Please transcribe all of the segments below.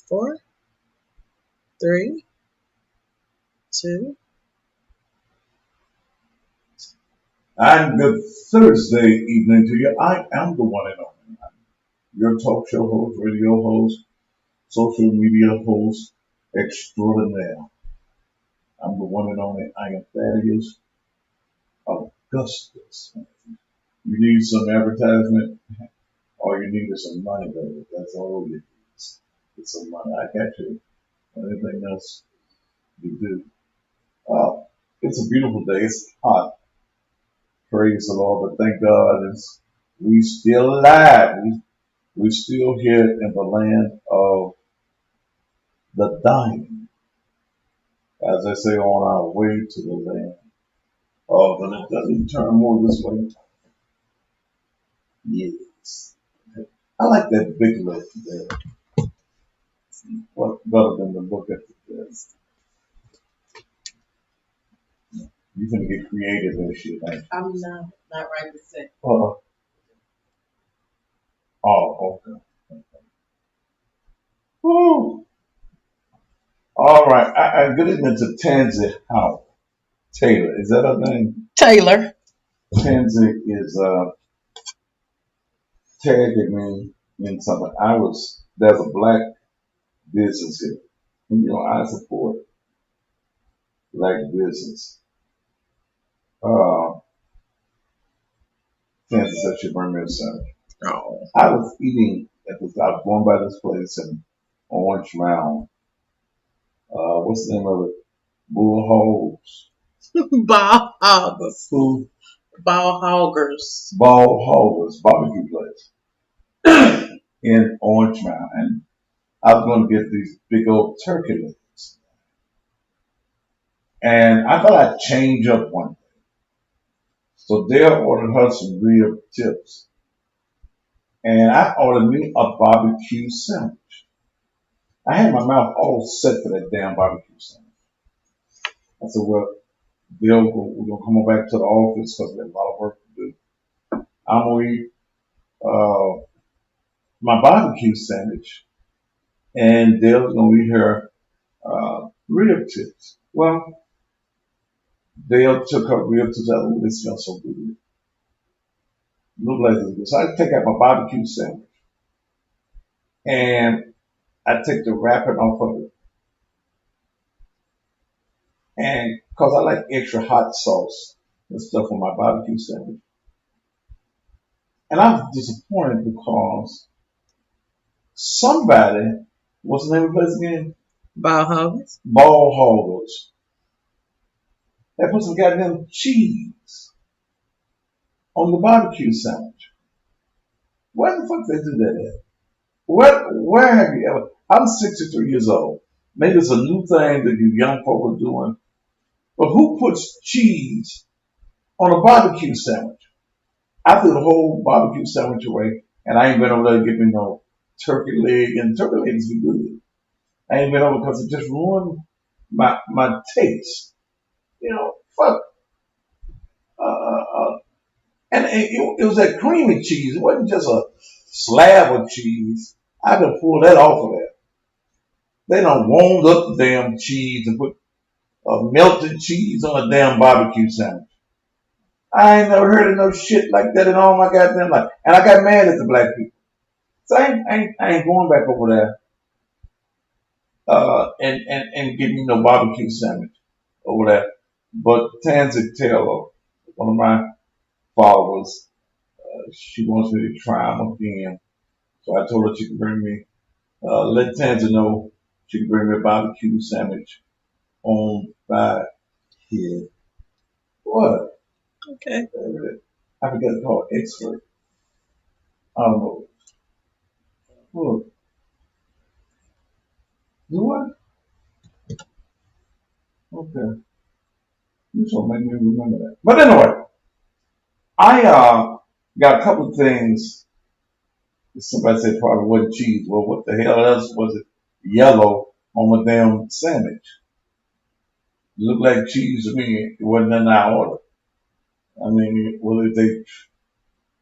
4, 3, 2. And good Thursday evening to you. I am the one and only. Your talk show host, radio host, social media host extraordinaire. I'm the one and only. I am Thaddeus Augustus. You need some advertisement? All you need is some money, baby. That's all you need. It's some money. I got you. Anything else you do. It's a beautiful day. It's hot. Praise the Lord. But thank God we still alive. We're still here in the land of the dying. As I say, on our way to the land of, and it doesn't turn more this way. Yes. I like that big look there. What better than to look at this? You finna get creative and shit, ain't I'm not right to say. you? Oh, okay. Woo. All right. Good evening to Tansy Howard Taylor. Is that her name? Taylor. Tansy is tagging me in something. There's a black business here. And, I support black business. Tansy said she bring me a sandwich. Oh. I was eating I was going by this place in Orange Mound. What's the name of it? Bull Hogs. Ball hoggers. Who? Ball hoggers. Ball Hoggers barbecue place in Orange Mound. And I was going to get these big old turkey legs. And I thought I'd change up one day. So Dale ordered her some rib tips. And I ordered me a barbecue sandwich. I had my mouth all set for that damn barbecue sandwich. I said, well, Dale, we're going to come on back to the office because we have a lot of work to do. I'm going to eat my barbecue sandwich. And Dale's going to eat her rib tips. Well, Dale took her rib tips out. Oh, they smell so good. Look like this. So I take out my barbecue sandwich. And I take the wrapping off of it. And because I like extra hot sauce and stuff on my barbecue sandwich. And I was disappointed because somebody, what's the name of the place again? Ball hoggers. Ball Hoggers. They put some goddamn cheese on the barbecue sandwich. Where the fuck they do that at? Where have you ever? I'm 63 years old. Maybe it's a new thing that you young folk are doing. But who puts cheese on a barbecue sandwich? I threw the whole barbecue sandwich away, and I ain't been over there to get me no turkey leg, and turkey legs be good. I ain't been over because it just ruined my taste. Fuck. And it was that creamy cheese. It wasn't just a slab of cheese. I could pull that off of there. They done warmed up the damn cheese and put melted cheese on a damn barbecue sandwich. I ain't never heard of no shit like that in all my goddamn life. And I got mad at the black people. So I ain't going back over there and getting me no barbecue sandwich over there. But Tansy Taylor, one of my followers, she wants me to try them again. So I told her she could bring me, let Tansy know she could bring me a barbecue sandwich on by here. What? Okay. I forgot to call it expert. I don't know. Look. Do what? Okay. You so make me remember that. But anyway, I got a couple of things. Somebody said probably wasn't cheese. Well, what the hell else was it yellow on my damn sandwich? It looked like cheese to me. It wasn't in our order. I mean, well, if they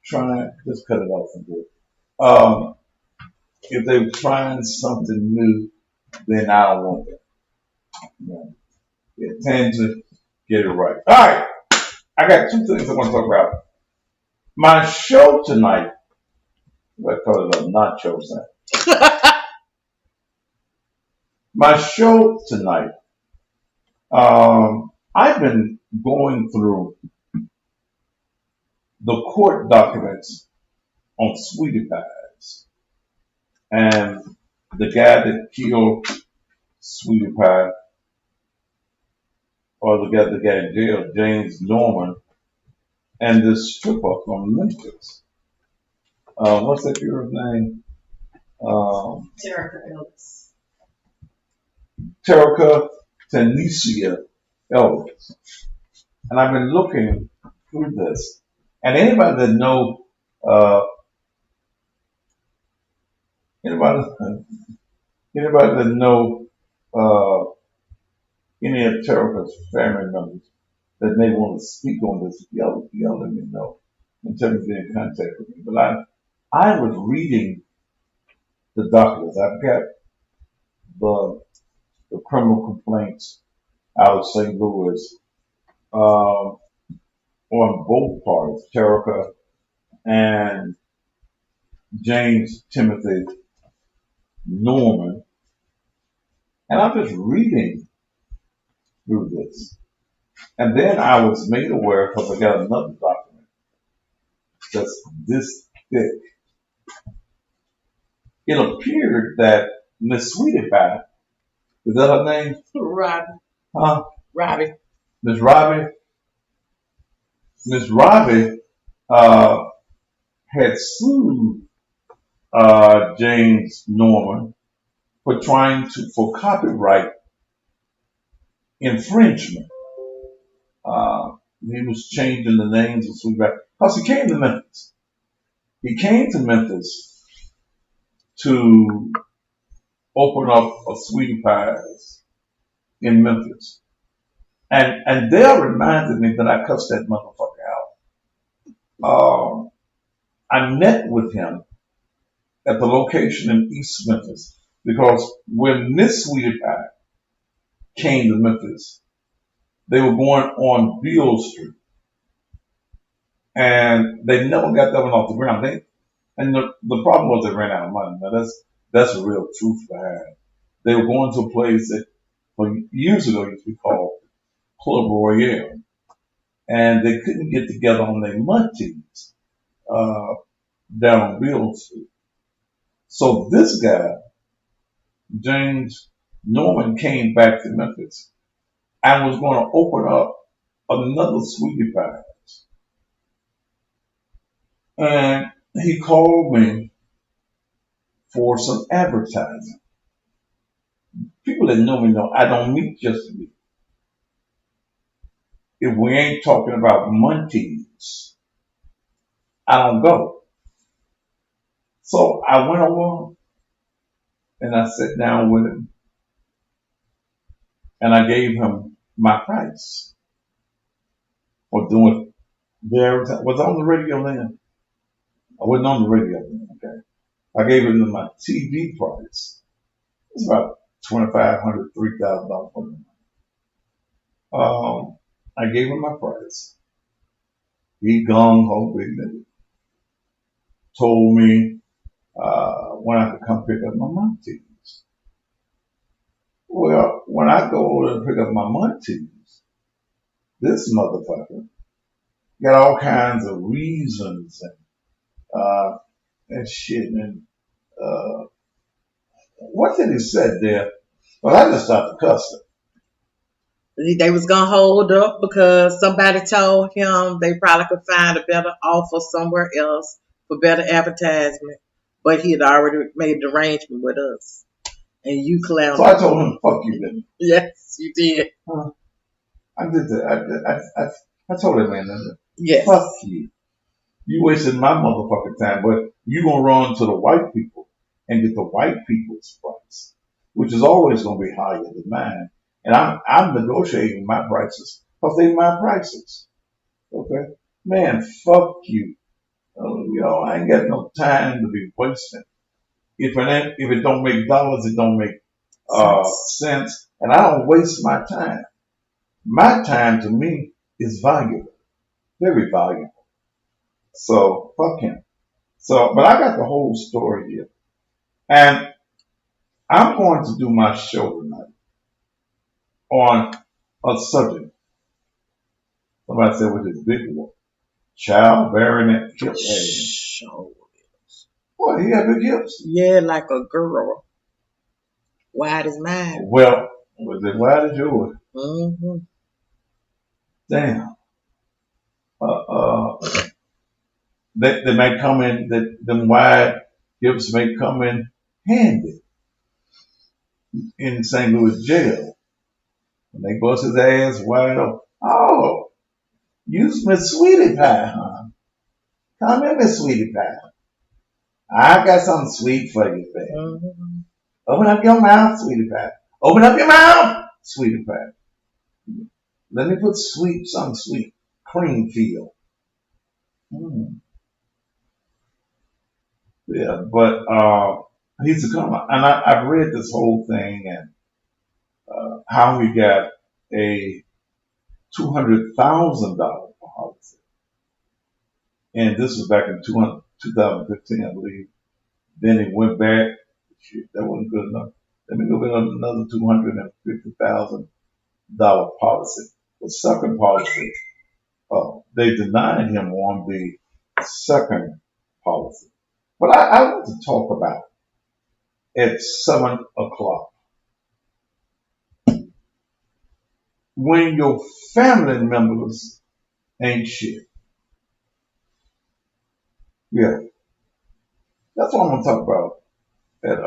trying, just cut it off and do it. If they were trying something new, then I don't want that. You know, tangent, get it right. All right, I got two things I want to talk about. My show tonight, I call it a nacho snack. My show tonight, I've been going through the court documents on Sweetie Pies. And the guy that killed Sweetie Pie, or the guy that got in jail, James Norman, and this stripper from Memphis. What's that girl's name? Terica Ellis. Terica Tanisha Ellis. And I've been looking through this. And anybody that know anybody that know any of Terica's family members that may want to speak on this, y'all let me know in terms of getting in contact with me. But I was reading the documents. I've got the criminal complaints out of St. Louis on both parties, Terica and James Timothy Norman. And I'm just reading through this. And then I was made aware, because I got another document that's this thick. It appeared that Miss Sweetie Pie, is that her name? Robbie. Huh? Robbie. Miss Robbie? Miss Robbie had sued James Norman for for copyright infringement. He was changing the names of Sweetie Pie. Because he came to Memphis. He came to Memphis to open up a Sweetie Pies in Memphis. And Dale reminded me that I cussed that motherfucker out. I met with him at the location in East Memphis because when Miss Sweetie Pie came to Memphis, they were going on Beale Street. And they never got that one off the ground. And the problem was they ran out of money. Now that's the real truth behind. They were going to a place that years ago used to be called Club Royale. And they couldn't get together on their munchies down on Beale Street. So this guy, James Norman, came back to Memphis and was going to open up another Sweetie Pie. And he called me for some advertising. People that know me know I don't meet just to meet. If we ain't talking about munchies, I don't go. So I went over and I sat down with him and I gave him my price for doing the advertising. Was I on the radio then? I wasn't on the radio then, okay. I gave him my TV price. It's about $2,500, $3,000 for me. I gave him my price. He gung ho big nigga. Told me when I could come pick up my munchies. Well, when I go to pick up my munchies, this motherfucker got all kinds of reasons and shit. And what did he say there? Well, I just started cussing. They was gonna hold up because somebody told him they probably could find a better offer somewhere else for better advertisement. But he had already made an arrangement with us. And you clowned. So I told him, fuck you, then. Yes, you did. I did that. I told that man, yes. Fuck you. You wasted my motherfucking time, but you gonna run to the white people and get the white people's price, which is always gonna be higher than mine. And I'm negotiating my prices because they're my prices. Okay? Man, fuck you. I ain't got no time to be wasting. If it don't make dollars, it don't make sense, and I don't waste my time. My time to me is valuable, very valuable. So fuck him. So, but I got the whole story here, and I'm going to do my show tonight on a subject. Somebody said with his big one, child bearing at hip age. Show. Boy, he got big hips. Yeah, like a girl. Wide as mine. Well, was it wide as yours? Mm-hmm. Damn. They may come in, that them wide hips may come in handy in St. Louis jail. When they bust his ass wide open. Oh, you Miss Sweetie Pie, huh? Come in, Miss Sweetie Pie. I got something sweet for you, baby. Mm-hmm. Open up your mouth, Sweetie Pie. Open up your mouth, Sweetie Pie. Let me put something sweet. Cream feel. Mm. Yeah, but he's a come and I've read this whole thing and how he got a $200,000 policy, and this was back in 2015, I believe. Then he went back. Shit, that wasn't good enough. Let me go get another $250,000 policy. The second policy, they denied him on the second policy. But I want to talk about at 7 o'clock. When your family members ain't shit. Yeah, that's what I'm gonna talk about at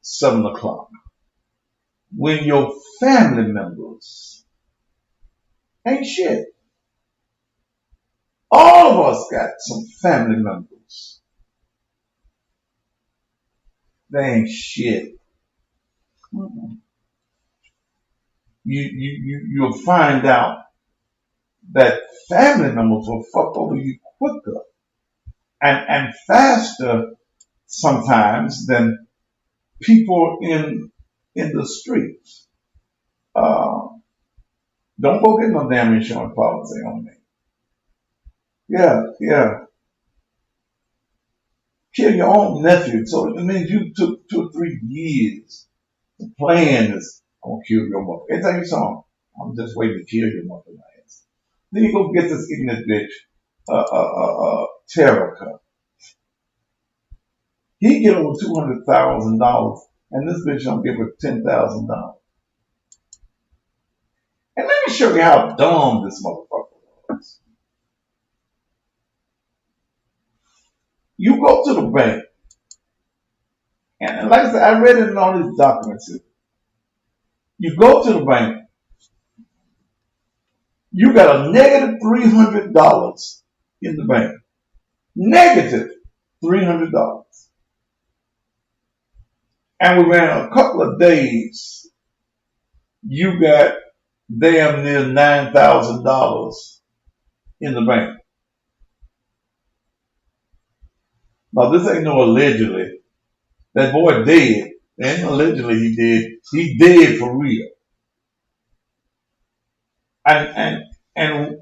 7 o'clock. When your family members ain't shit. All of us got some family members. They ain't shit. Mm-mm. You'll find out that family members will fuck over you quicker and faster sometimes than people in the streets. Don't go get no damn insurance policy on me. Yeah. Kill your own nephew. So it means you took 2 or 3 years to plan this. I'm gonna kill your mother. Can't tell you something. I'm just waiting to kill your mother. Then you go get this ignorant bitch, Terica. He get over $200,000, and this bitch don't give her $10,000. And let me show you how dumb this motherfucker was. You go to the bank, and like I said, I read it in all these documents here. You go to the bank, you got a negative $300 in the bank. Negative $300. And within a couple of days, you got damn near $9,000 in the bank. Now this ain't no allegedly. That boy dead. And allegedly he did. He dead for real. And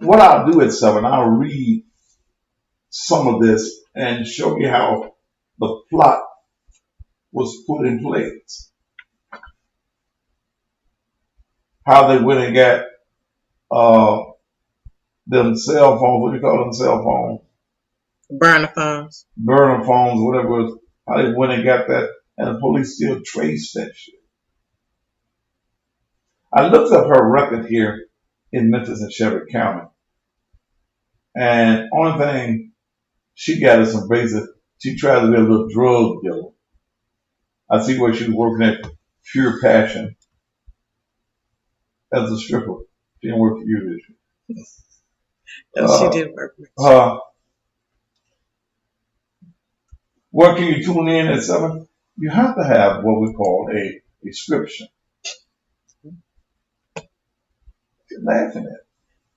what I'll do at 7, I'll read some of this and show you how the plot was put in place. How they went and got them cell phones. What do you call them cell phones? Burner phones. Burner phones, whatever it was. How they went and got that, and the police still traced that shit. I looked up her record here in Memphis and Shelby County, and only thing she got is some basic. She tried to be a little drug dealer. I see where she was working at Pure Passion as a stripper. She didn't work for you, did she? No, she didn't work for me. What can you tune in at 7? You have to have what we call a scripture. You're laughing at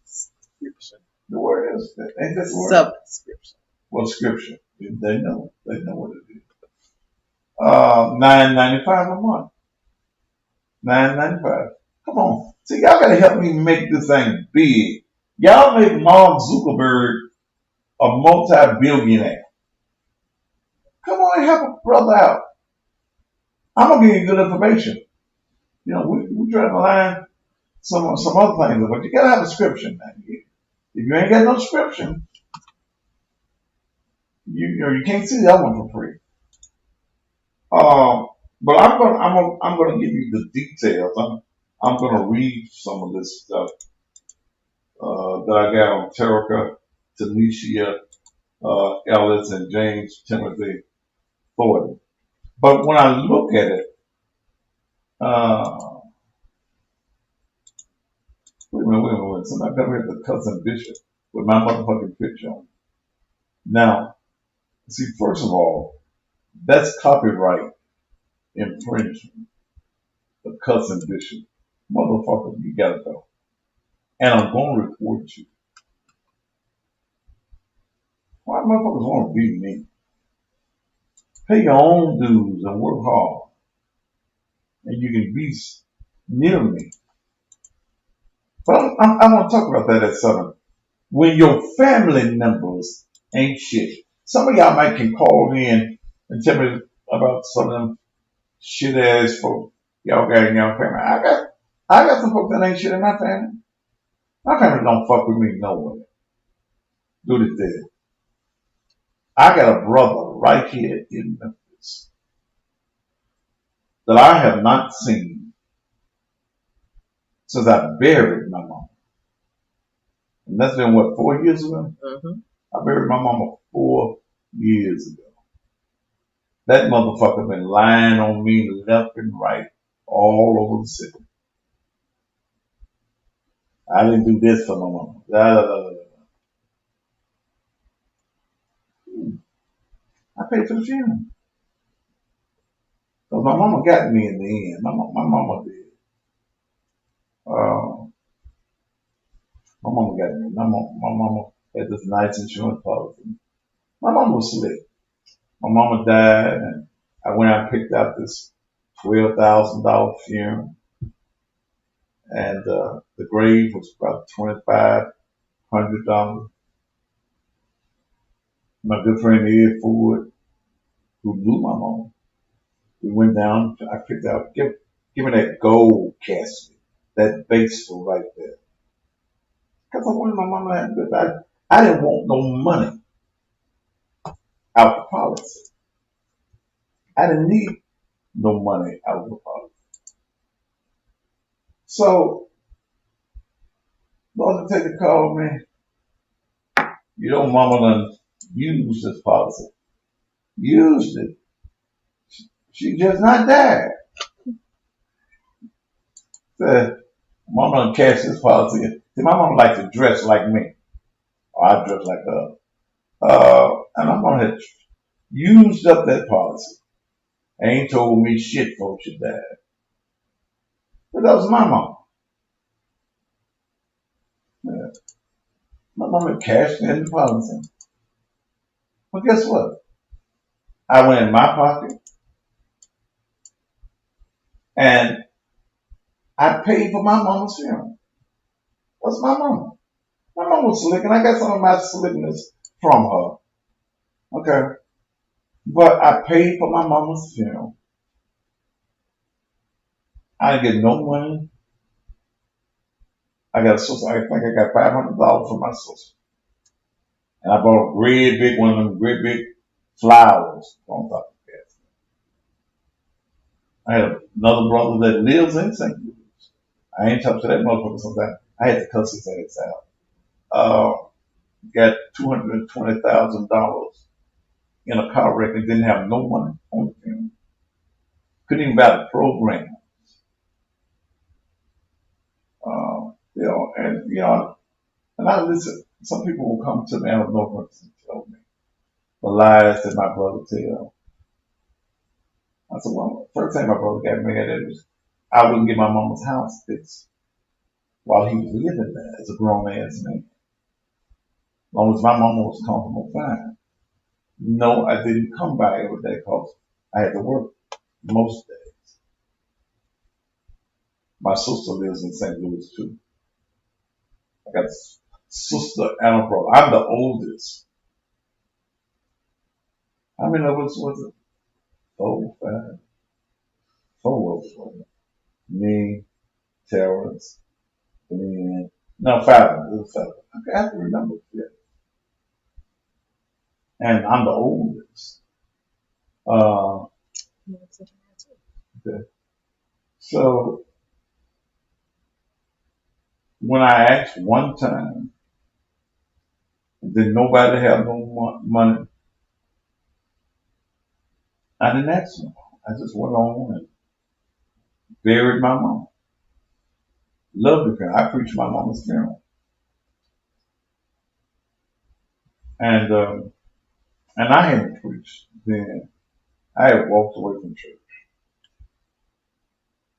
Scripture. the word is, ain't that the word? Subscription. Well, scripture. They know what it is. $9.95 a month. $9.95. Come on. See, y'all gotta help me make this thing big. Y'all make Mark Zuckerberg a multi-billionaire. Come on and help a brother out. I'm gonna give you good information. You know, we try to line some other things, but you gotta have a description. If you ain't got no description, you can't see that one for free. But I'm gonna give you the details. I'm gonna read some of this stuff that I got on Terica, Tanisha, Ellis, and James Timothy Thornton. But when I look at it, uh, wait. Somebody come here the cousin Bishop with my motherfucking picture on. Now, see, first of all, that's copyright infringement. The cousin Bishop, motherfucker, you gotta go. And I'm gonna report you. Why motherfuckers want to be me? Pay your own dues and work hard, and you can be near me. But I want to talk about that at 7. When your family members ain't shit. Some of y'all might can call in and tell me about some of them shit ass folks y'all got in your family. I got some folks that ain't shit in my family. My family don't fuck with me no way. Do this there. I got a brother right here in Memphis that I have not seen since I buried my mom. And that's been what, 4 years ago? Mm-hmm. I buried my mama 4 years ago. That motherfucker been lying on me left and right all over the city. I didn't do this for my mama. I paid for the funeral. Because my mama got me in the end. My mama did. My mama got me. My mama had this nice insurance policy. My mama was slick. My mama died, and I went out and picked out this $12,000 funeral. And the grave was about $2,500. My good friend Ed Ford, who knew my mom, we went down. I picked out, give me that gold casket, that baseball right there. Because I wanted my mama to have good. I didn't want no money out the policy. I didn't need no money out of the policy. So, Lord take the call me. You know, mama done used this policy. Used it. She just not died. Said, mama done cashed this policy. See, my mama likes to dress like me. Or I dress like her. And my mama had used up that policy. Ain't told me shit before she died. But that was my mama. Yeah. My mama cashed in the policy. But guess what? I went in my pocket and I paid for my mama's funeral. That's my mama. My mama was slick, and I got some of my slickness from her. Okay. But I paid for my mama's funeral. I didn't get no money. I think I got $500 from my sister. And I bought a great big one of them great big flowers on top of that. I had another brother that lives in St. Louis. I ain't talked to that motherfucker sometimes. I had to cuss his ass out. Got $220,000 in a car wreck and didn't have no money on the funeral. Couldn't even buy the program. And I listen. Some people will come to me out of nowhere and tell me the lies that my brother tell. I said, well, first thing my brother got mad at is I wouldn't get my mama's house fixed while he was living there as a grown ass man. As long as my mama was comfortable, fine. No, I didn't come by every day because I had to work most days. My sister lives in St. Louis too. I got a sister and a brother. I'm the oldest. How many of us was it? Four, five. Four of us was it? Me, Terrence, and no, five. It was seven. I have to remember. Yeah. And I'm the oldest. Uh, okay. So when I asked one time, did nobody have no money? I didn't ask them. I just went on and buried my mom. Loved the funeral. I preached my mama's funeral, and I hadn't preached then. I had walked away from church,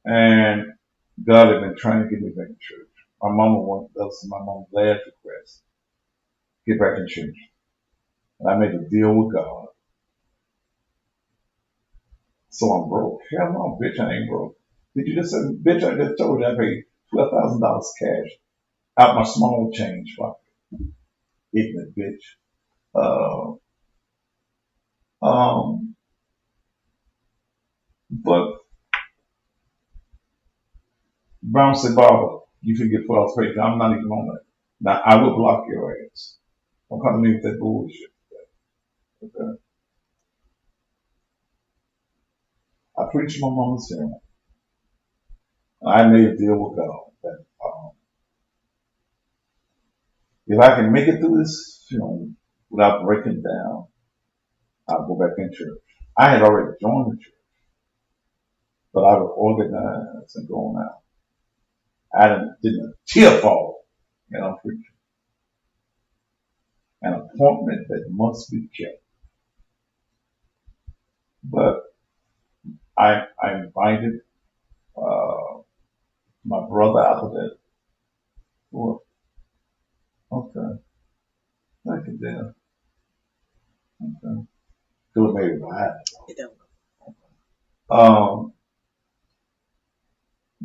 and God had been trying to get me back in church. My mama wanted us, my mom's last request, get back in church. And I made a deal with God. So I'm broke. Hell no, bitch, I ain't broke. Did you just say, bitch, I just told you I paid $12,000 cash out my small change pocket. Ignorant bitch. Uh, um, but Brown said, Barbara, you can get false faith. I'm not even on that. Now, I will block your ass. Don't come to me with that bullshit. Okay? I preached my mama's sermon. I made a deal with God that if I can make it through this film without breaking down, I'll go back in church. I had already joined the church, but I was organized and going out. I didn't tear fall, preaching. An appointment that must be kept. But I invited my brother out of that. Well, okay, thank you, Dan. Okay, could have made it right.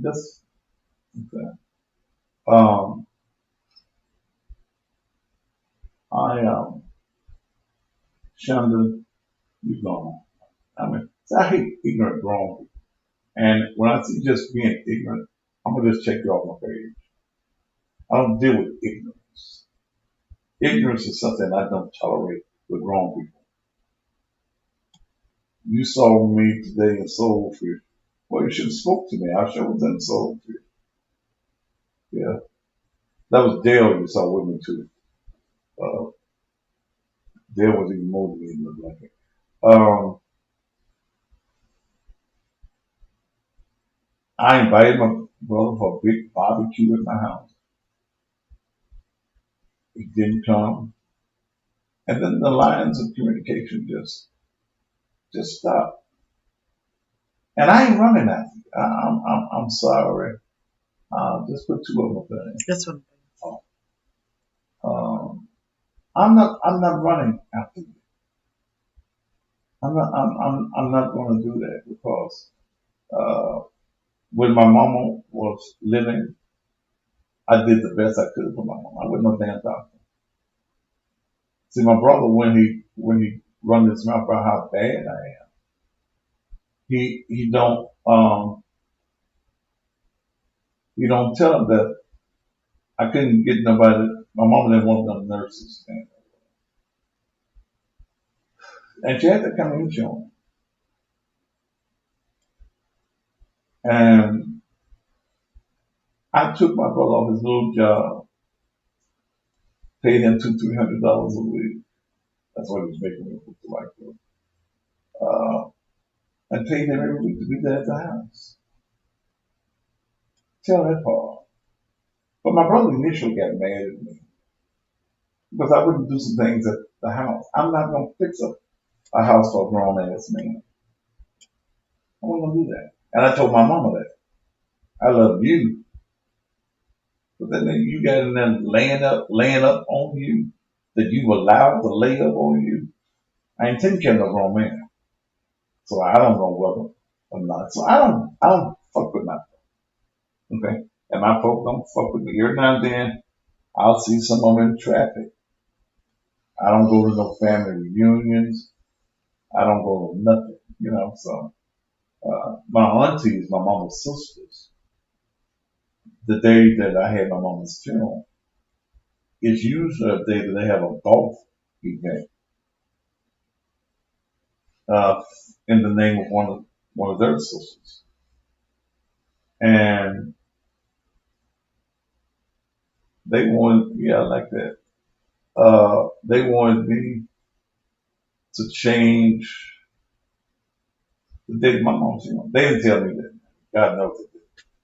Just okay. Um, Shonda, you gone. So I hate ignorant grown people. And when I see just being ignorant, I'm gonna just check you off my page. I don't deal with ignorance. Ignorance is something I don't tolerate with grown people. You saw me today in Soulfish. Well, you should have spoke to me. I sure was in Soulfish. Yeah. That was Dale you saw with me too. Uh, Dale was even more than me, looked like it. I invited my brother for a big barbecue at my house. He didn't come. And then the lines of communication just stopped. And I ain't running after you. I'm sorry. Just put two of them things. That's what. I'm not running after you. I'm not going to do that because when my mama was living, I did the best I could for my mama. I wasn't no damn doctor. See, my brother, when he run his mouth about how bad I am, he don't tell him that I couldn't get nobody. My mama didn't want no nurses, and she had to come in showing. And I took my brother off his little job, paid him $200-300 a week. That's what he was making me with the white girl. And paid him every week to be there at the house. Tell that part. But my brother initially got mad at me because I wouldn't do some things at the house. I'm not going to fix up a house for a grown ass man. I wasn't going to do that. And I told my mama that. I love you. But then you got in there laying up on you that you allowed to lay up on you. I ain't taking care of no grown man. So I don't know whether or not. So I don't fuck with my folk. Okay. And my folk don't fuck with me. Every now and then I'll see some of them in traffic. I don't go to no family reunions. I don't go to nothing, so my aunties, my mama's sisters, the day that I had my mama's funeral, it's usually a day that they have a golf event uh, in the name of one of their sisters. And they wanted, yeah, like that. They wanted me to change the date of my mom's funeral. They didn't tell me that. God knows it.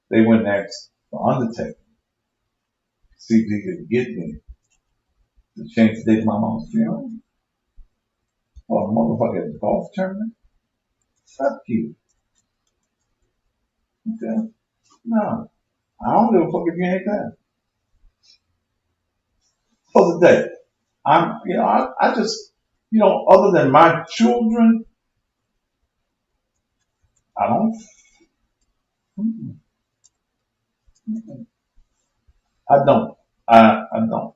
They went and asked the undertaker, see if he could get me to change the date of my mom's funeral. Oh, motherfucker at the golf tournament? Fuck you. Okay? No. I don't give a fuck if you ain't there. For the day. I just, other than my children, I don't, mm-mm, mm-mm. I don't. I don't.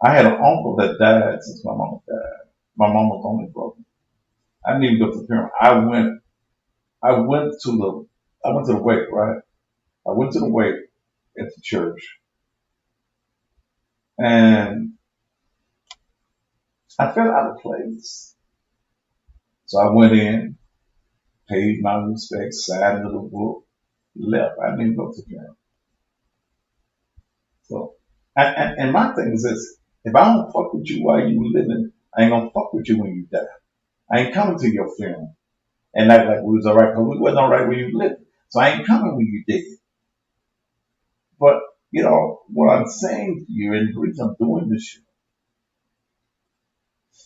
I had an uncle that died since my mama died. My mama was only brother. I didn't even go to the funeral. I went to the wake, right? I went to the wake at the church and I felt out of place. So I went in, paid my respects, signed the little book, left. I didn't even go to the funeral. So, and my thing is this: if I don't fuck with you while you living, I ain't gonna fuck with you when you die. I ain't coming to your funeral and act like we was alright because we wasn't alright when you lived. So I ain't coming when you dead. But what I'm saying to you, and the reason I'm doing this show,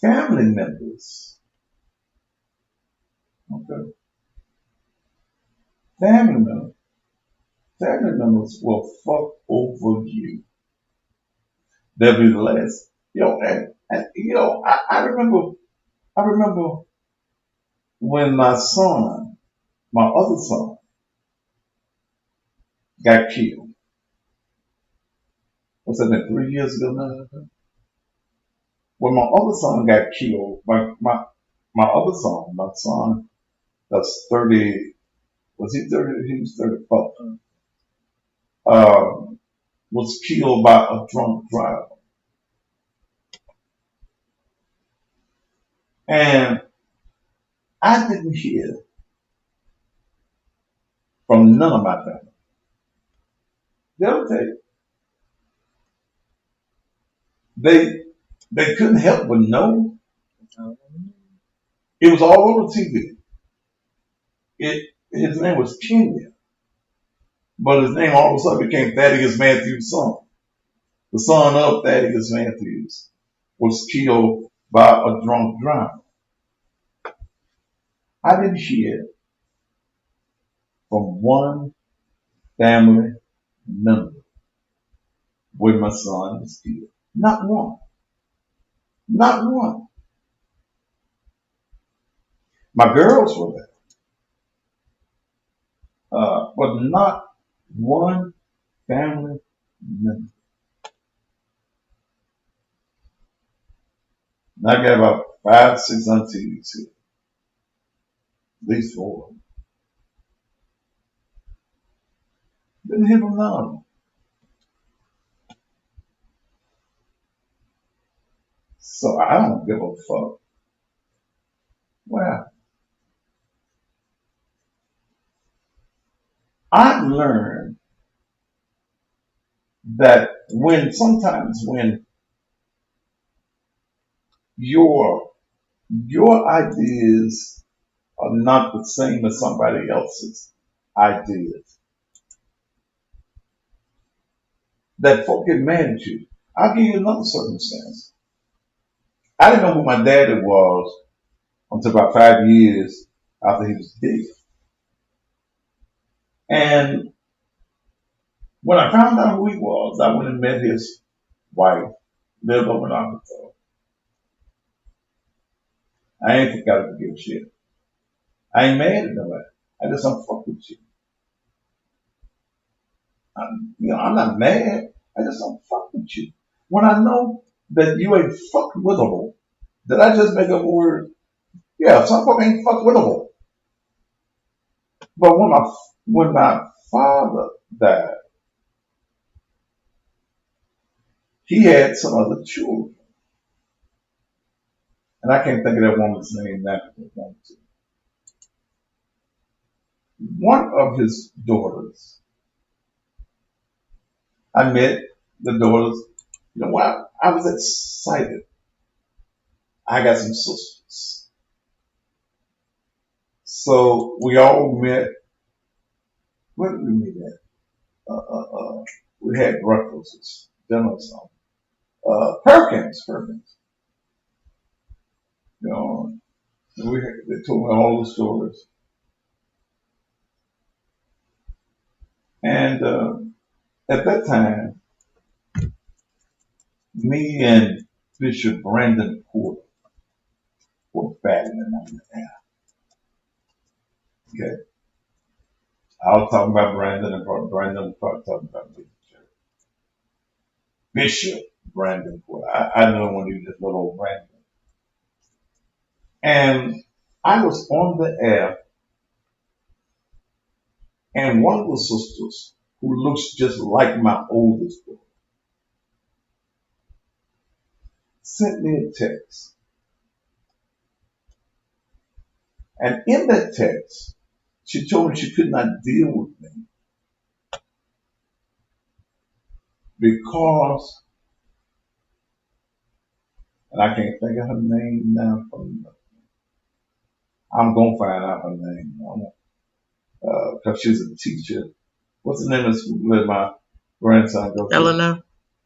family members, okay, family members, family members will fuck over you. They'll be the last, I remember when my son, my other son, got killed. What's that been 3 years ago now? When my other son got killed, my other son, my son that's 30, was he 30? He was 34. Was killed by a drunk driver. And I didn't hear from none of my family. They'll tell you, they couldn't help but know. It was all over TV. His name was Kenya, but his name all of a sudden became Thaddeus Matthews' son. The son of Thaddeus Matthews was killed by a drunk driver. I didn't hear from one family member where my son was killed. Not one. Not one. My girls were there, but not one family member. And I got about 5, 6 aunties here, at least 4. Didn't hear from none of them. So I don't give a fuck. Well, I've learned that sometimes when your ideas are not the same as somebody else's ideas, that folk get mad at you. I'll give you another circumstance. I didn't know who my daddy was until about 5 years after he was dead. And when I found out who he was, I went and met his wife, lived over in Arkansas. I ain't got to forgive shit. I ain't mad at nobody. I just don't fuck with you. I'm not mad. I just don't fuck with you. When I know that you ain't fuck withable, did I just make up a word? Yeah, some folk ain't fuck withable. But when my father died, he had some other children. And I can't think of that woman's name now. One of his daughters, I met the daughters. You know what? I was excited. I got some sisters. So we all met. Where did we meet at? We had breakfast, dinner or something. Perkins. You know, they told me all the stories. And at that time, me and Bishop Brandon Porter were battling on the air. Okay. I was talking about Brandon, and Brandon was probably talking about me. Bishop Brandon Porter. I know when he was just little old Brandon. And I was on the air, and one of the sisters, who looks just like my oldest daughter, sent me a text. And in that text, she told me she could not deal with me because, and I can't think of her name now. I'm going to find out her name because she's a teacher. What's the name of the school that my grandson goes to? Delano.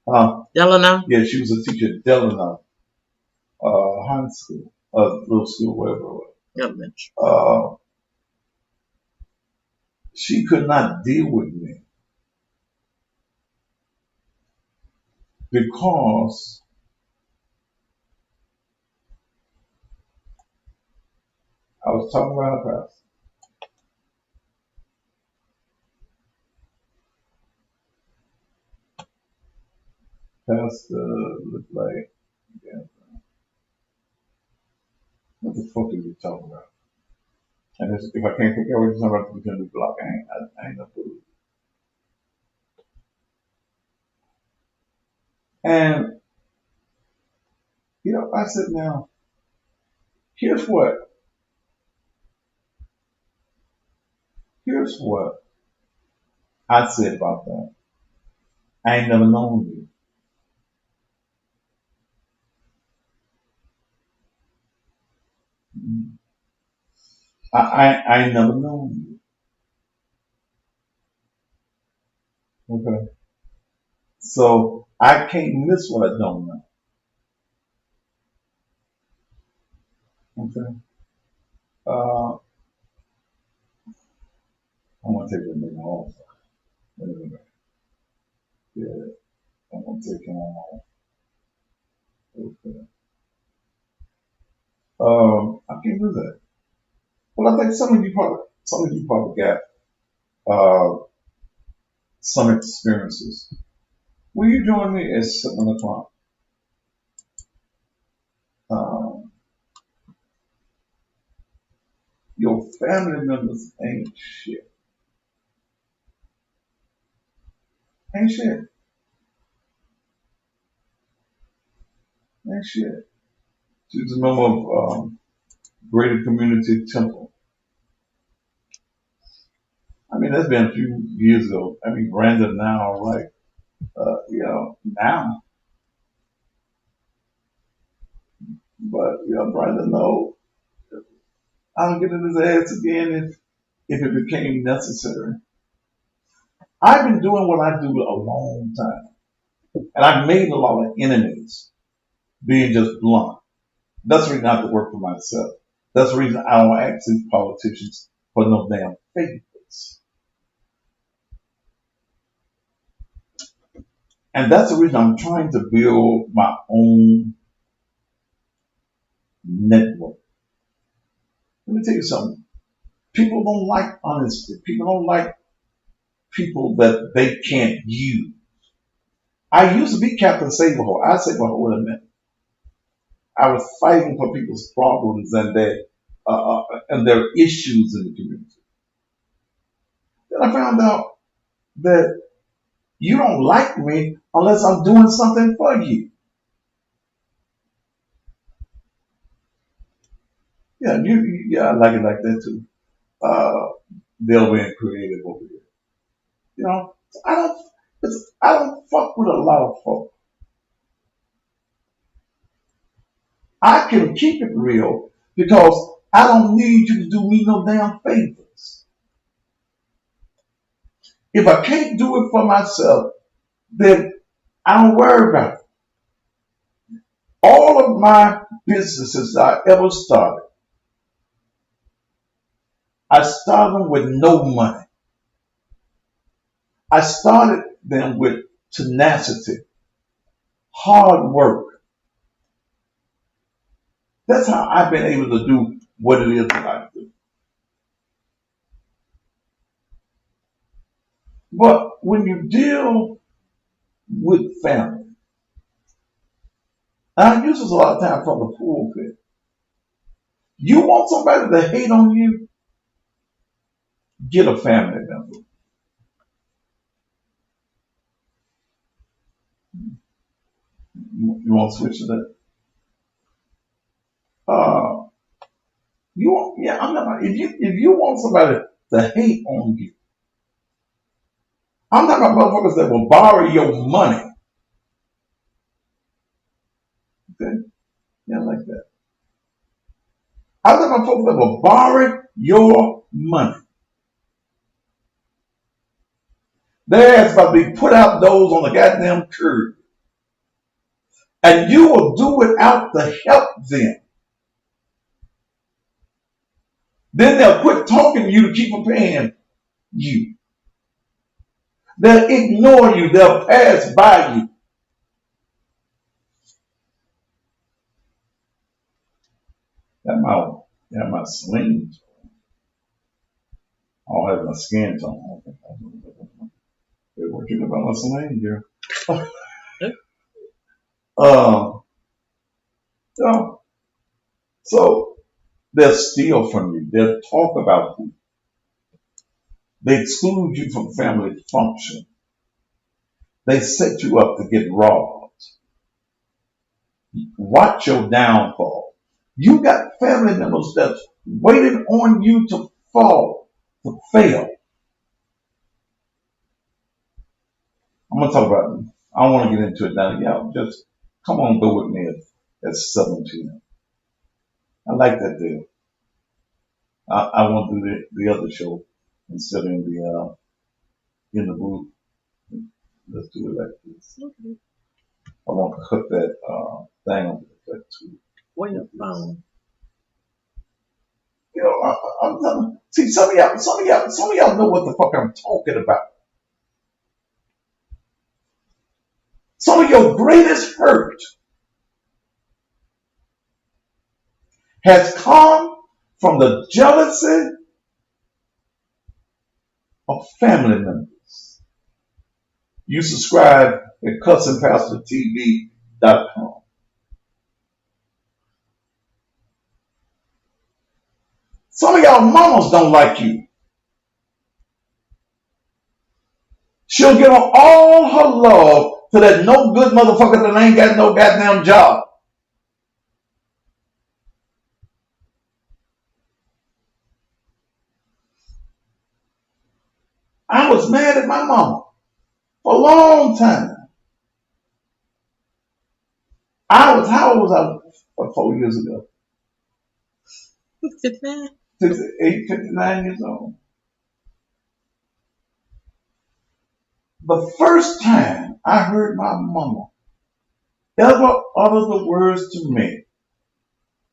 Huh? Delano. Yeah, she was a teacher at Delano High School, little school, wherever it was. Yep. She could not deal with me because I was talking about her pastor. Pastor looked like, yeah, what the fuck are you talking about? And if I can't think of what you're talking about, we're going to block. I ain't no fool. And, I said, now, here's what I said about that. I ain't never known you. I ain't never known you. Okay. So I can't miss what I don't know. Okay. I'm gonna take that nigga home. Anyway, yeah, I'm gonna take him home. Okay. I can't do that. Well, I think some of you probably got some experiences. Will you join me at 7:00? Um, your family members ain't shit. Ain't shit. Ain't shit. She's a member of Greater Community Temple. I mean, that's been a few years ago. I mean, Brandon now, right? Now. But, Brandon, no. I'll get in his ass again if it became necessary. I've been doing what I do a long time. And I've made a lot of enemies, being just blunt. That's the reason I have to work for myself. That's the reason I don't ask these politicians for no damn favors. And that's the reason I'm trying to build my own network. Let me tell you something. People don't like honesty. People don't like people that they can't use. I used to be Captain Save-A-Hole. I Save-A-Hole in a minute. I was fighting for people's problems and their issues in the community. Then I found out that you don't like me unless I'm doing something for you. Yeah, yeah, I like it like that too. They'll be creative over here. You know, I don't fuck with a lot of folk. I can keep it real because I don't need you to do me no damn favors. If I can't do it for myself, then I don't worry about it. All of my businesses I ever started, I started them with no money. I started them with tenacity, hard work. That's how I've been able to do what it is that I do. But when you deal with family, and I use this a lot of times from the pulpit, you want somebody to hate on you, get a family member. You want to switch to that? I'm not. If you want somebody to hate on you, I'm talking about motherfuckers that will borrow your money. Okay, yeah, like that. I'm talking about folks that will borrow your money. Their ass about to be put out those on the goddamn curb, and you will do it out to help them. Then they'll quit talking to you to keep from paying you. They'll ignore you. They'll pass by you. That my sling. I don't have my skin tone. Hey, what you know about my sling, girl? So, so they'll steal from you. They'll talk about you. They exclude you from family function. They set you up to get robbed. Watch your downfall. You got family members that's waiting on you to fall, to fail. I'm gonna talk about it. I don't want to get into it now. Y'all just come on, go with me at 17. I like that deal. I want to do the other show instead of in the booth. Let's do it like this. Okay. I want to hook that thing on that too. Where your phone? You know, I'm telling. See, some of y'all know what the fuck I'm talking about. Some of your greatest hurt has come from the jealousy of family members. You subscribe at CussingPastorTV.com. Some of y'all mamas don't like you. She'll give her all her love to that no good motherfucker that ain't got no goddamn job. I was mad at my mama for a long time. How old was I 4 years ago? 59. 58, 59 years old. The first time I heard my mama ever utter the words to me,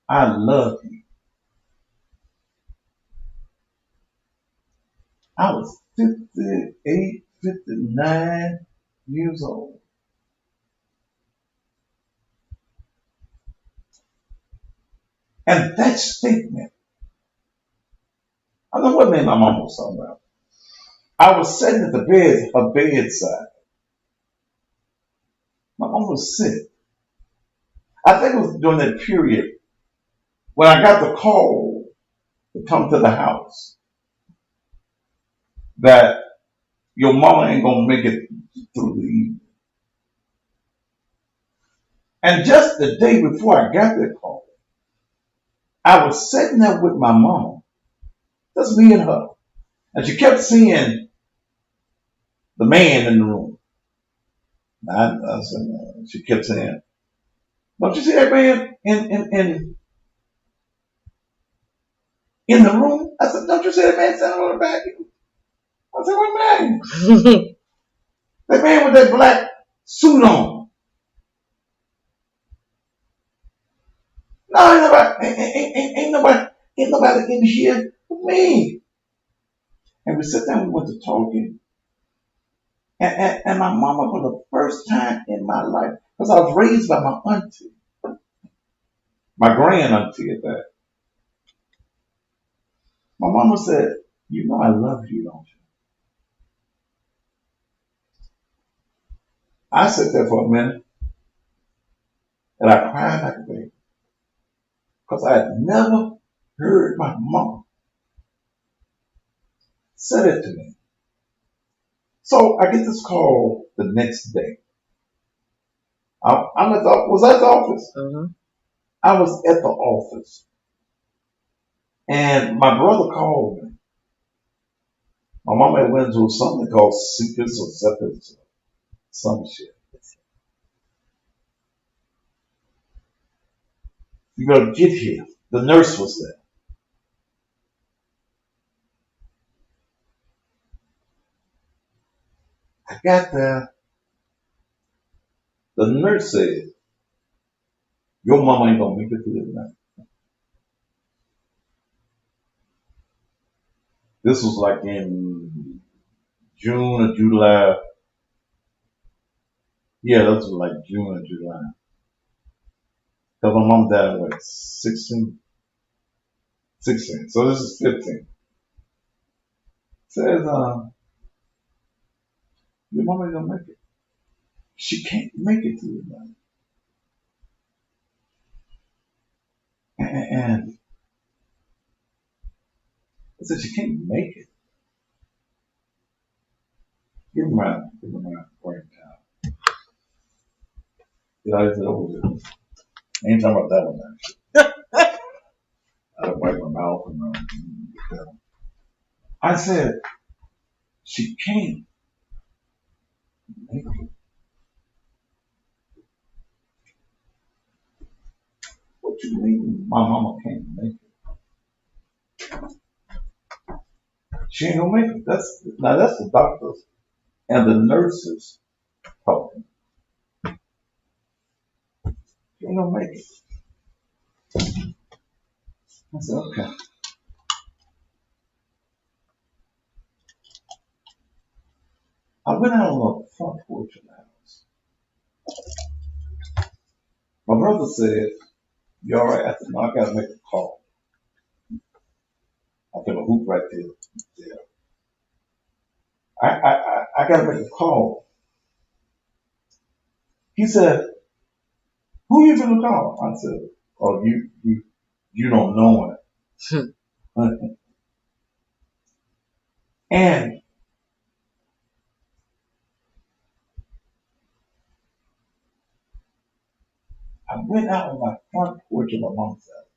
I love you, I was 58, 59 years old. And that statement, I'm talking know what name my mom was talking about? I was sitting at the bed, her bedside. My mom was sick. I think it was during that period when I got the call to come to the house that your mama ain't gonna make it through the evening. And just the day before I got that call, I was sitting there with my mama, just me and her. And she kept seeing the man in the room. She kept saying, "Don't you see that man in the room?" I said, "Don't you see that man standing on the back?" I said, "What man?" That man with that black suit on. No, ain't nobody in here with me. And we sat down, we went to talking. And my mama, for the first time in my life, because I was raised by my auntie, my grand auntie at that. My mama said, "You know I love you, don't you?" I sat there for a minute and I cried like a baby because I had never heard my mama say it to me. So I get this call the next day. Was at the office. Mm-hmm. I was at the office and my brother called me. My mama had went to something called Seekers or Separate, some shit. You gotta get here. The nurse was there. I got there. The nurse said, "Your mama ain't gonna make it through the night." This was like in June or July. Yeah, that was like June or July. Because my mom died in what, 16? 16. So this is 15. Says, "Your mama ain't gonna make it. She can't make it through the night." And I said, "She can't make it." Give me my brain time. You know, I said, "Oh, I ain't talking about that one now." I don't wipe my mouth and I said, "She can't make it." What you mean my mama can't make it? She ain't gonna make it. That's the doctors and the nurses talking. She ain't gonna make it. I said, "Okay." I went out on the front porch of the house. My brother said, "You all right?" I said, "No, I gotta make a call." I feel a hoop right there. Yeah. I gotta make a call. He said, "Who you gonna call?" I said, "Oh, you don't know it." And I went out on my front porch of my mom's house.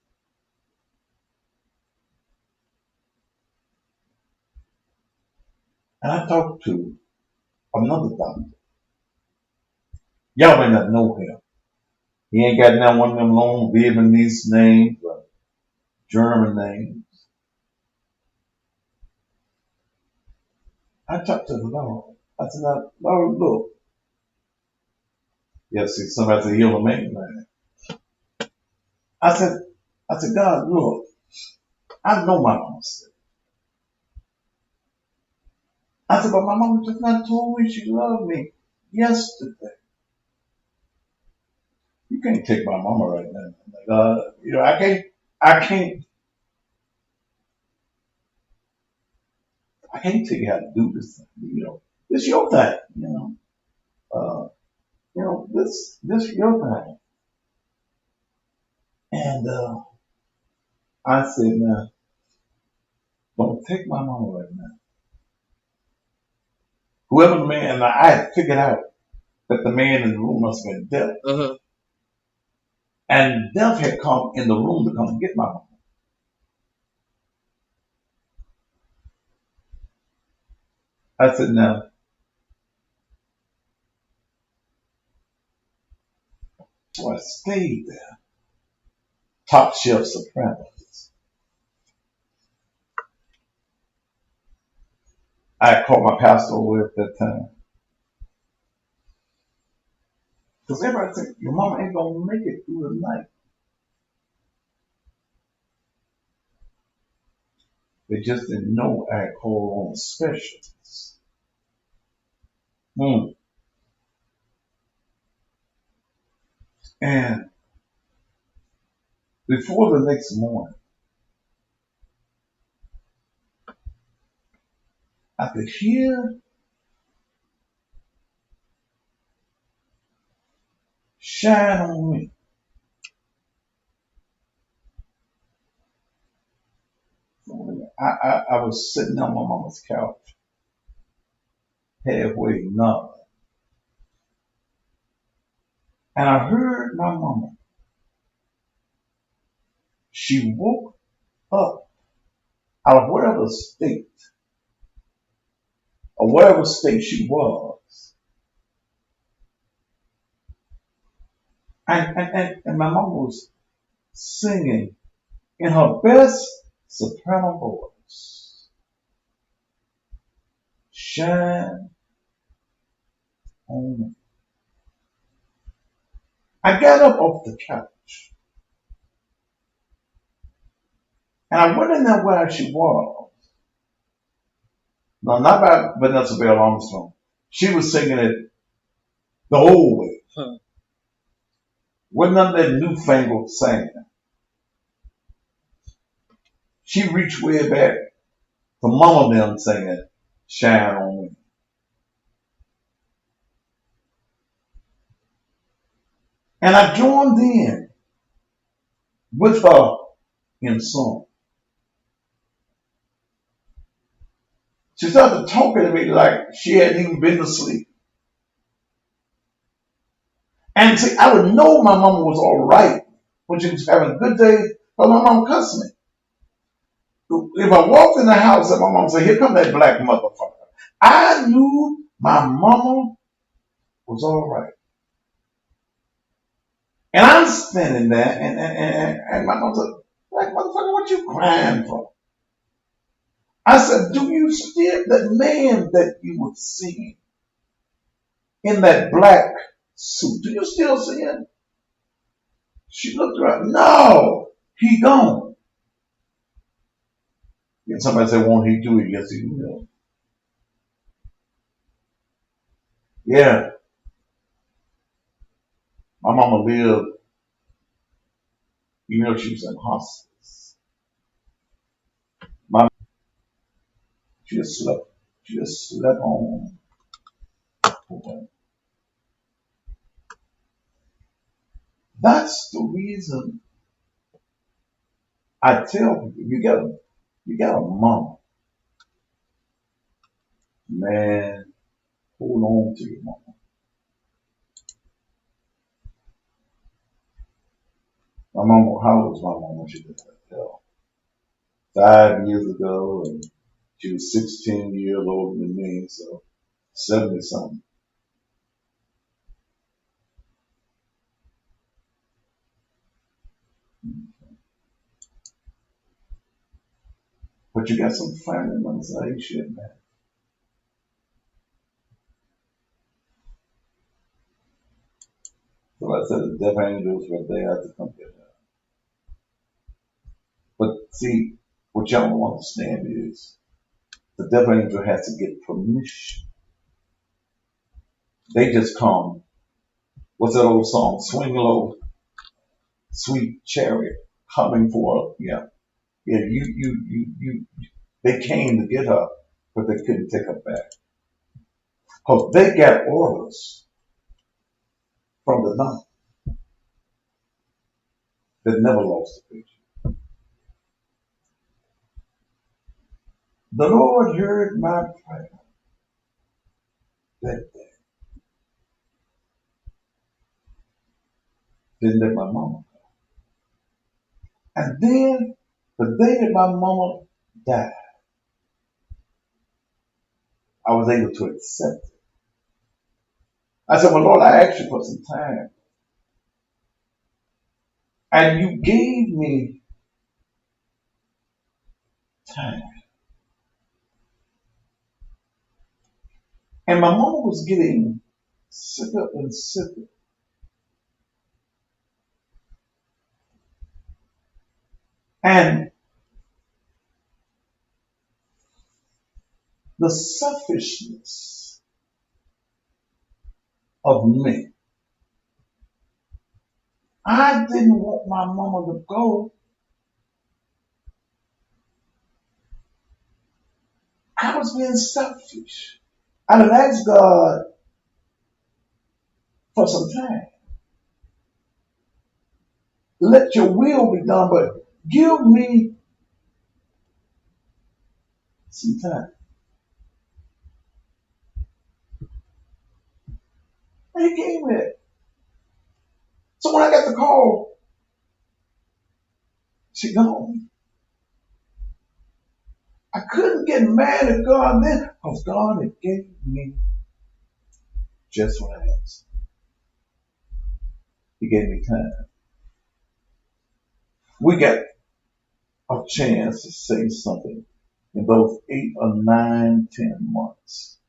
And I talked to another doctor. Y'all may not know him. He ain't got now one of them long Vietnamese names or German names. I talked to the Lord. I said, "Lord, look." Yeah, see, somebody said, "He'll make man." I said, "God, look, I know my mama said." I said, "But my mama just not told me she loved me yesterday." You can't take my mama right now. Like, I can't I can't tell you how to do this thing. This your thing. This your thing. And I said, now, don't take my mama right now. Whoever the man, I had figured out that the man in the room must have been deaf. Uh-huh. And death had come in the room to come get my mama. I said, now, so I stayed there. Top shelf sopranos. I had called my pastor over at that time. Because everybody said, your mama ain't going to make it through the night. They just didn't know I had called on specialists. And before the next morning, I could hear shine on me. I was sitting on my mama's couch, halfway numb. And I heard my mama. She woke up out of whatever state or whatever state she was. And my mama was singing in her best soprano voice. Shine on me. I got up off the couch and I went in there where she was. No, not by Vanessa Bell Armstrong. She was singing it the old way. Wasn't none of that newfangled singing. She reached way back to Mama them singing Shine on Me. And I joined in with her in song. She started talking to me like she hadn't even been to sleep. And see, I would know my mama was all right when she was having a good day, but my mom cussed me. If I walked in the house and my mom said, here come that black motherfucker, I knew my mama was all right. And I'm standing there, and my mom said, black motherfucker, what you crying for? I said, do you still, that man that you were seeing in that black suit, do you still see him? She looked around, no, he gone. And somebody said, won't he do it? Yes, he will. Yeah. My mama lived, even though she was in hospice. She just slept home. That's the reason I tell people, you got a mama. Man, hold on to your mama. My mama, how old was my mama when she did that? Hell, 5 years ago, and she was 16 years older than me, so 70 something. But you got some family members that ain't shit, man. So I said the death angels were there to come get her. But see, what y'all don't understand is the death angel has to get permission. They just come. What's that old song? Swing low, sweet chariot, coming for her. Yeah. Yeah, they came to get her, but they couldn't take her back. Because they got orders from the nun that never lost a patient. The Lord heard my prayer that day. Didn't let my mama. And then the day that my mama died, I was able to accept it. I said, well, Lord, I asked you for some time. And you gave me time. And my mama was getting sicker and sicker. And the selfishness of me, I didn't want my mama to go. I was being selfish. I done asked God for some time. Let your will be done, but give me some time. And he gave me it. So when I got the call, she gone. I couldn't get mad at God then because God had gave me just what I asked. He gave me time. We got a chance to say something in those 8 or 9, 10 months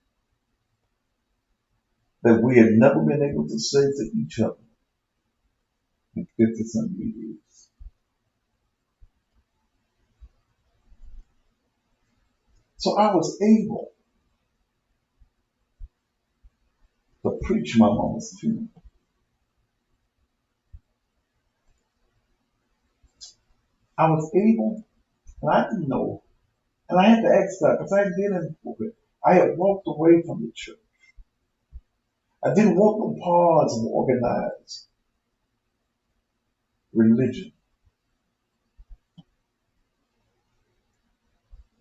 that we had never been able to say to each other in 50-some years. So I was able to preach my mama's funeral. I was able, and I didn't know, and I had to ask God because I had been in the pulpit. I had walked away from the church. I didn't want no parts of organized religion.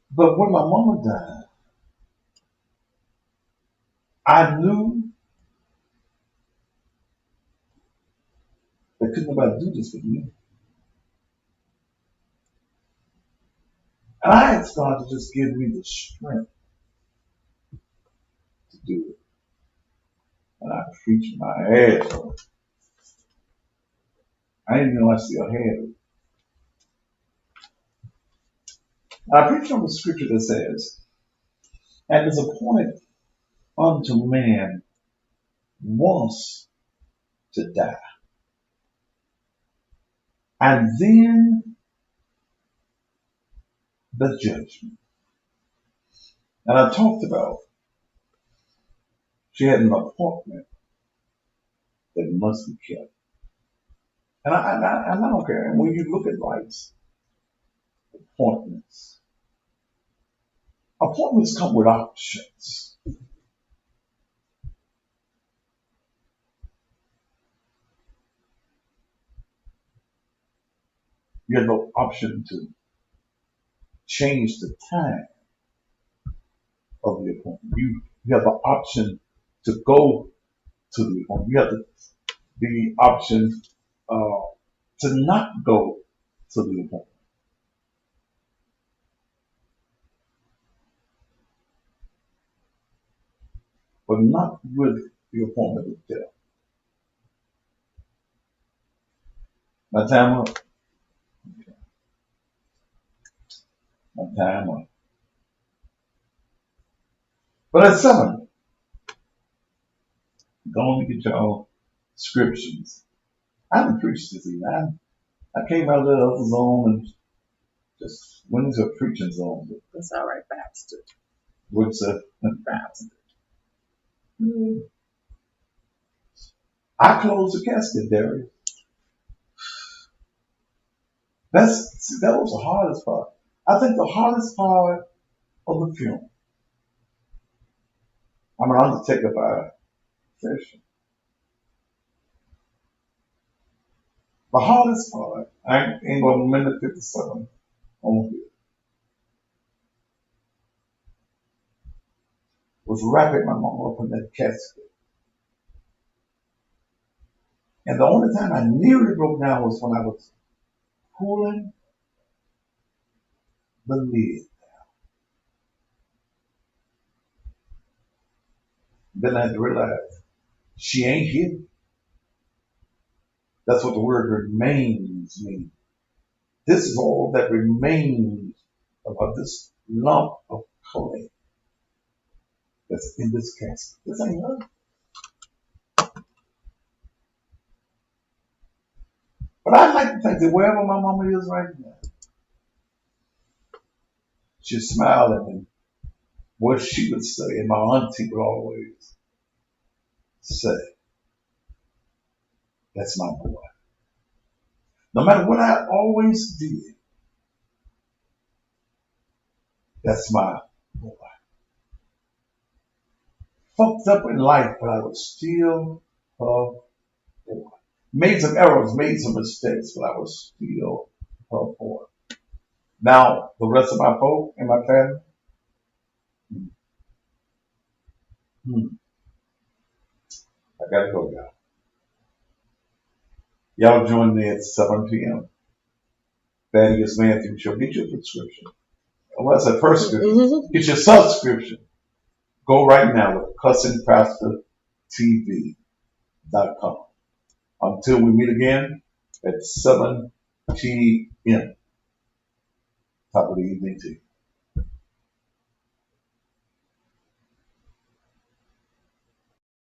But when my mama died, I knew that couldn't nobody do this with me. And I asked God to just give me the strength to do it. And I preached my ass off. I didn't know I still had it. I preached on the scripture that says, and it is appointed unto man once to die. And then the judgment. And I talked about she had an appointment that must be kept. And I don't care. And when you look at life's appointments, appointments come with options. You have no option to change the time of the appointment. You have the option to go to the appointment. You have the option to not go to the appointment. But not with the appointment of death. My time up. My time up. But at 7, go on and get y'all scriptures. I didn't preach this evening. I came out of the other zone and just went into a preaching zone. That's all right, Pastor. What's up? Pastor. I closed the casket, Darius. That was the hardest part. I think the hardest part of the funeral I'm an undertaker by profession. The hardest part, I ain't gonna minute 57 on here, was wrapping my mom up in that casket. And the only time I nearly broke down was when I was pulling the lid. Then I had to realize she ain't here. That's what the word remains means. This is all that remains about this lump of clay that's in this casket. This ain't nothing. But I like to think that wherever my mama is right now, she's smiling and what she would say, and my auntie would always say, that's my boy. No matter what I always did, that's my boy. Fucked up in life, but I was still her boy. Made some errors, made some mistakes, but I was still her boy. Now, the rest of my folk and my family, I gotta go, y'all. Y'all join me at 7 p.m. Thaddeus Matthews Show. Get your prescription. Well, that's a prescription. Get your subscription. Go right now with Cussing Pastor TV.com. Until we meet again at 7 p.m. Top of the evening to you.